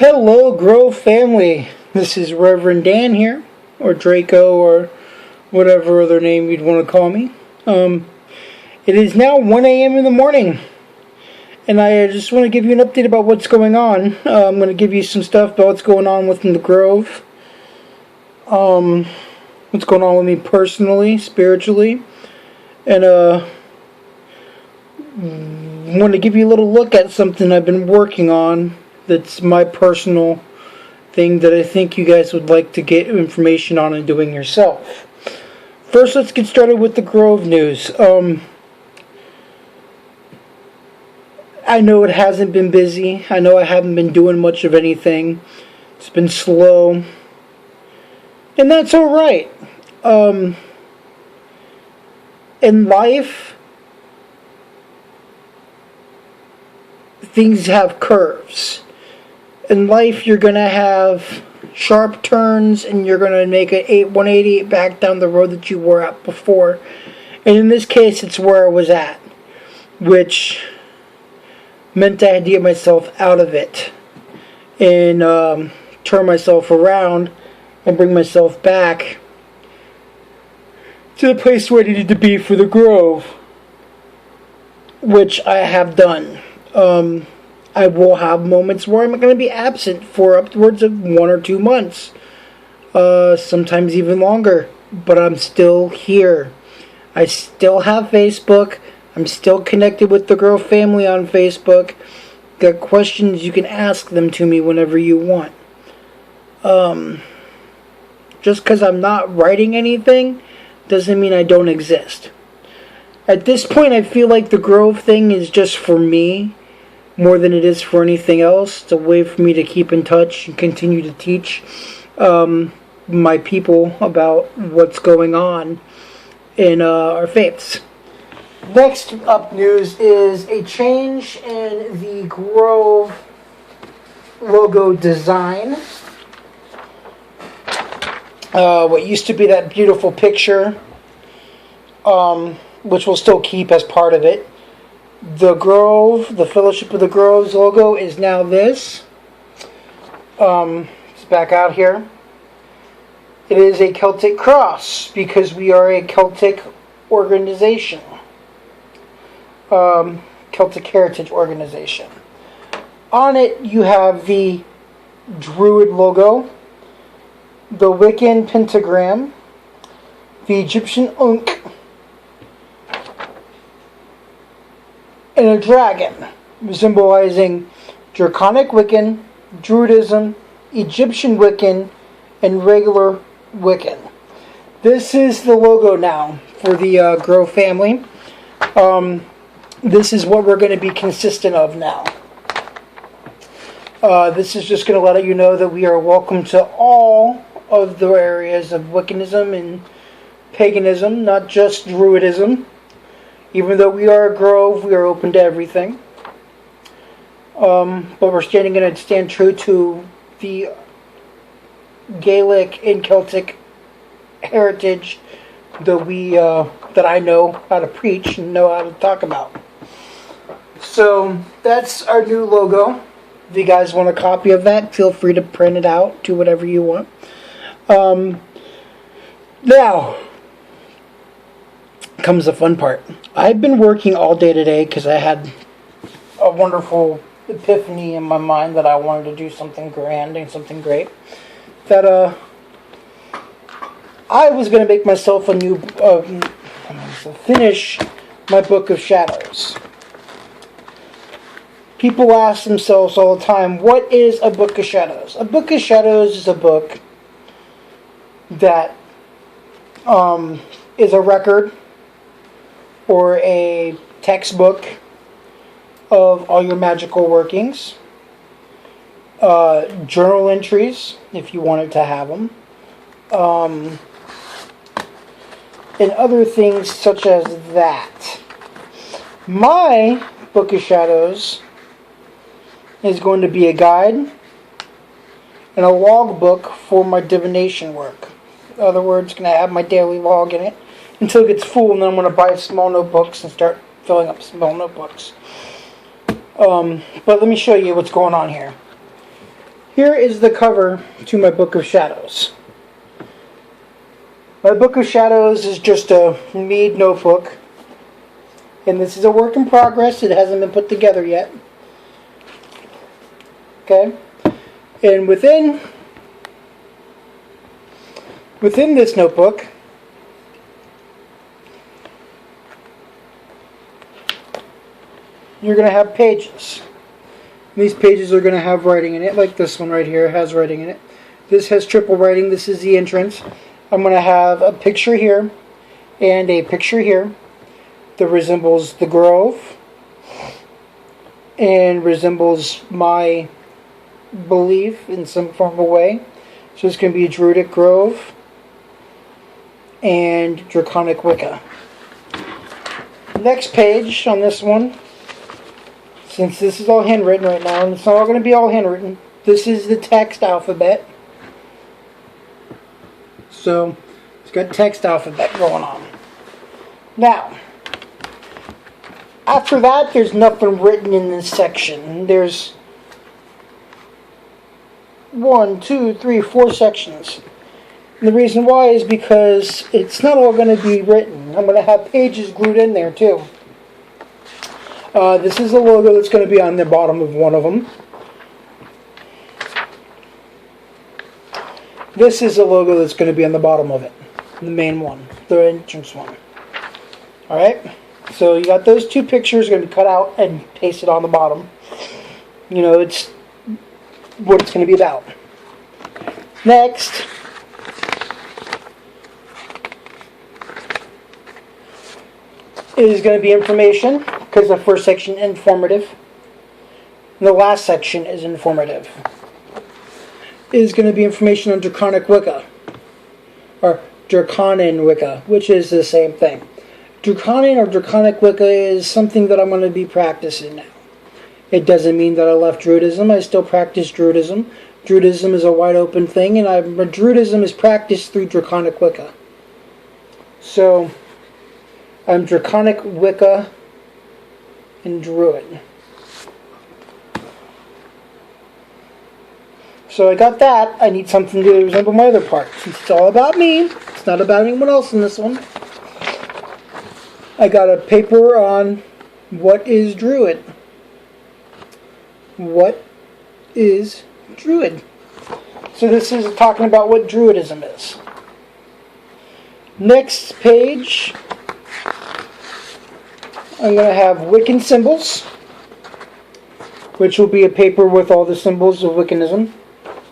Hello, Grove family. This is Reverend Dan here, or Draco, or whatever other name you'd want to call me. It is now 1 a.m. in the morning, and I just want to give you an update about what's going on. I'm going to give you some stuff about what's going on within the Grove. What's going on with me personally, spiritually, and want to give you a little look at something I've been working on. That's my personal thing that I think you guys would like to get information on and doing yourself. First, let's get started with the Grove news. I know it hasn't been busy. I know I haven't been doing much of anything. It's been slow. And that's alright. In life, things have curves. In life, you're going to have sharp turns, and you're going to make a 180 back down the road that you were at before. And in this case, it's where I was at, which meant I had to get myself out of it and turn myself around and bring myself back to the place where I needed to be for the Grove, which I have done. I will have moments where I'm going to be absent for upwards of 1 or 2 months. Sometimes even longer. But I'm still here. I still have Facebook. I'm still connected with the Grove family on Facebook. Got questions, you can ask them to me whenever you want. Just because I'm not writing anything doesn't mean I don't exist. At this point, I feel like the Grove thing is just for me more than it is for anything else. It's a way for me to keep in touch and continue to teach my people about what's going on in our faiths. Next up news is a change in the Grove logo design. What used to be that beautiful picture, which we'll still keep as part of it. The Grove, the Fellowship of the Groves logo is now this. It's back out here. It is a Celtic cross because we are a Celtic organization. Celtic heritage organization. On it you have the druid logo, the wiccan pentagram, the Egyptian Ankh, and a dragon, symbolizing draconic Wiccan, Druidism, Egyptian Wiccan, and regular Wiccan. This is the logo now for the Grove family. This is what we're going to be consistent of now. This is just going to let you know that we are welcome to all of the areas of Wiccanism and paganism, not just Druidism. Even though we are a Grove, we are open to everything. But we're going to stand true to the Gaelic and Celtic heritage that I know how to preach and know how to talk about. So that's our new logo. If you guys want a copy of that, feel free to print it out, do whatever you want. Now comes the fun part. I've been working all day today because I had a wonderful epiphany in my mind that I wanted to do something grand and something great. That I was going to make myself a new finish my Book of Shadows. People ask themselves all the time, what is a Book of Shadows? A Book of Shadows is a book that is a record or a textbook of all your magical workings, journal entries if you wanted to have them, and other things such as that. My Book of Shadows is going to be a guide and a logbook for my divination work. In other words, going to have my daily log in it until it gets full, and then I'm going to buy small notebooks and start filling up small notebooks. But let me show you what's going on here. Here is the cover to my Book of Shadows. My Book of Shadows is just a Mead notebook. And this is a work in progress. It hasn't been put together yet. Okay? And within this notebook, you're going to have pages. These pages are going to have writing in it, like this one right here has writing in it. This has triple writing. This is the entrance. I'm going to have a picture here and a picture here that resembles the grove and resembles my belief in some form of way. So it's going to be a druidic grove and draconic Wicca. Next page on this one, since this is all handwritten right now, and it's not all going to be all handwritten, this is the text alphabet. So, it's got text alphabet going on. Now, after that, there's nothing written in this section. There's 1, 2, 3, 4 sections. And the reason why is because it's not all going to be written. I'm going to have pages glued in there, too. This is the logo that's going to be on the bottom of one of them. This is the logo that's going to be on the bottom of it. The main one. The entrance one. Alright? So you got those two pictures going to be cut out and pasted on the bottom. You know, it's what it's going to be about. Next, is going to be information, because the first section is informative. And the last section is informative. Is going to be information on draconic Wicca. Or draconic Wicca, which is the same thing. Draconic or draconic Wicca is something that I'm going to be practicing now. It doesn't mean that I left Druidism. I still practice Druidism. Druidism is a wide open thing, and Druidism is practiced through draconic Wicca. So, I'm draconic Wicca and Druid. So I got that. I need something to resemble my other part. Since it's all about me, it's not about anyone else in this one. I got a paper on what is Druid. What is Druid? So this is talking about what Druidism is. Next page, I'm going to have Wiccan symbols, which will be a paper with all the symbols of Wiccanism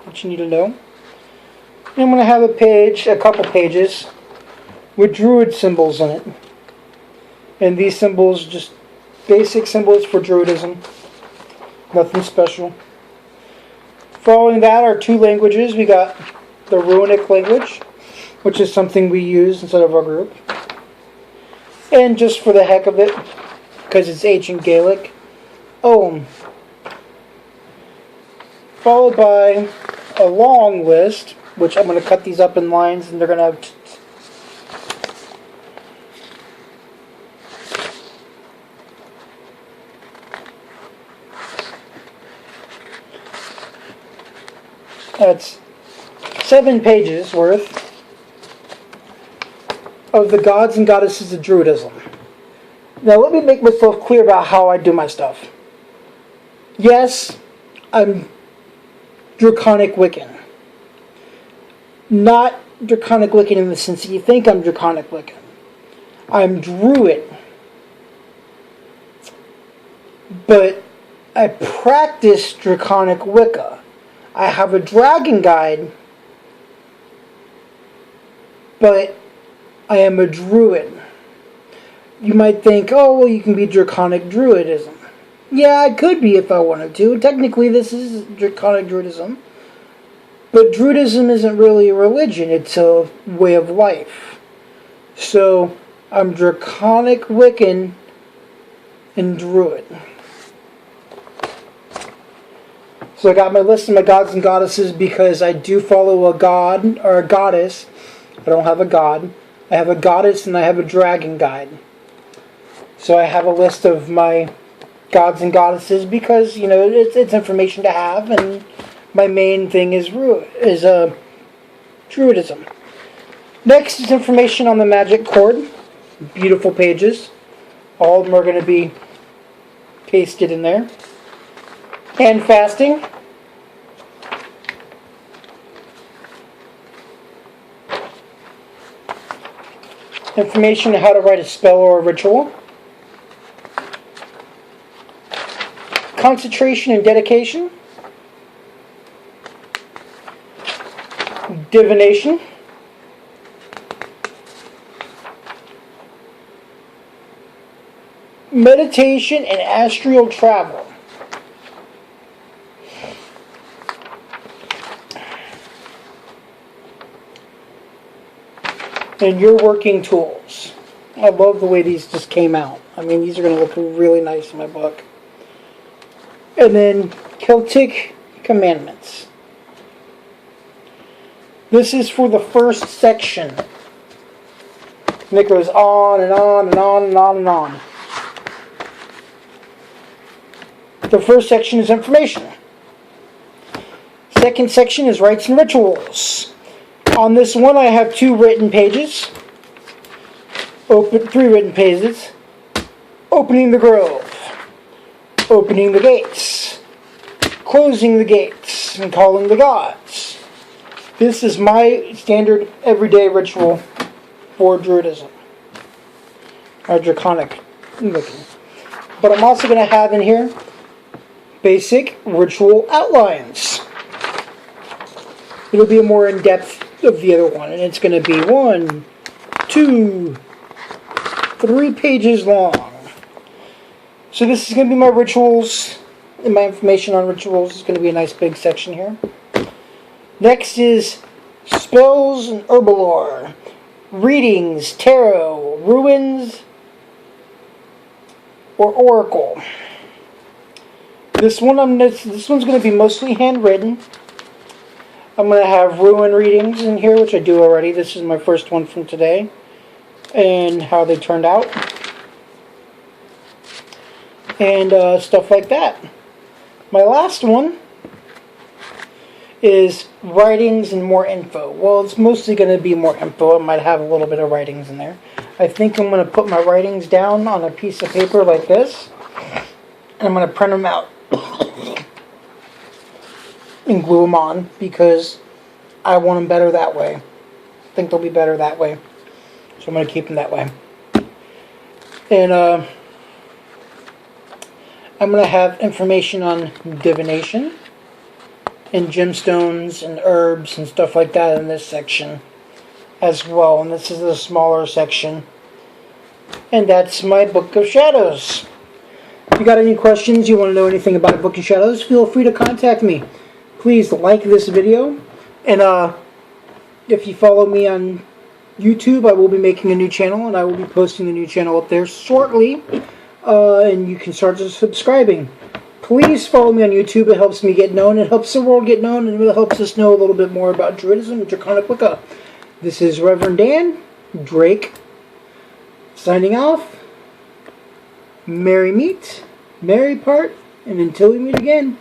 that you need to know. And I'm going to have a couple pages, with Druid symbols in it. And these symbols, just basic symbols for Druidism. Nothing special. Following that are two languages. We got the Runic language, which is something we use instead of our group. And just for the heck of it, because it's ancient Gaelic, Ogham. Followed by a long list, which I'm going to cut these up in lines, and they're going to have that's 7 pages worth of the gods and goddesses of Druidism. Now let me make myself clear about how I do my stuff. Yes, I'm draconic Wiccan. Not draconic Wiccan in the sense that you think I'm draconic Wiccan. I'm Druid. But I practice draconic Wicca. I have a dragon guide, but I am a Druid. You might think, oh, well, you can be draconic Druidism. Yeah, I could be if I wanted to. Technically, this is draconic Druidism. But Druidism isn't really a religion. It's a way of life. So, I'm draconic Wiccan and Druid. So I got my list of my gods and goddesses because I do follow a god or a goddess. I don't have a god. I have a goddess and I have a dragon guide. So I have a list of my gods and goddesses because, you know, it's information to have, and my main thing is druidism. Next is information on the magic cord. Beautiful pages. All of them are going to be pasted in there. And fasting. Information on how to write a spell or a ritual. Concentration and dedication. Divination. Meditation and astral travel. And your working tools. I love the way these just came out. I mean, these are going to look really nice in my book. And then Celtic Commandments. This is for the first section. And it goes on and on and on and on and on. The first section is information. Second section is rites and rituals. On this one I have 3 written pages. Opening the grove. Opening the gates. Closing the gates and calling the gods. This is my standard everyday ritual for Druidism. Or draconic looking. But I'm also going to have in here basic ritual outlines. It'll be more in depth of the other one, and it's going to be 1, 2, 3 pages long. So this is going to be my rituals, and my information on rituals is going to be a nice big section here. Next is spells and herbal lore, readings, tarot, ruins, or oracle. This one's going to be mostly handwritten. I'm going to have ruin readings in here, which I do already. This is my first one from today, and how they turned out, and stuff like that. My last one is writings and more info. Well, it's mostly going to be more info. I might have a little bit of writings in there. I think I'm going to put my writings down on a piece of paper like this, and I'm going to print them out and glue them on, because I want them better that way. I think they'll be better that way, so I'm going to keep them that way. And I'm going to have information on divination and gemstones and herbs and stuff like that in this section as well. And this is a smaller section. And that's my Book of Shadows. If you got any questions, you want to know anything about Book of Shadows, feel free to contact me. Please like this video. And if you follow me on YouTube, I will be making a new channel, and I will be posting the new channel up there shortly. And you can start subscribing. Please follow me on YouTube. It helps me get known. It helps the world get known, and it helps us know a little bit more about Druidism and Draconic Wicca. This is Reverend Dan Drake signing off. Merry meet, merry part, and until we meet again.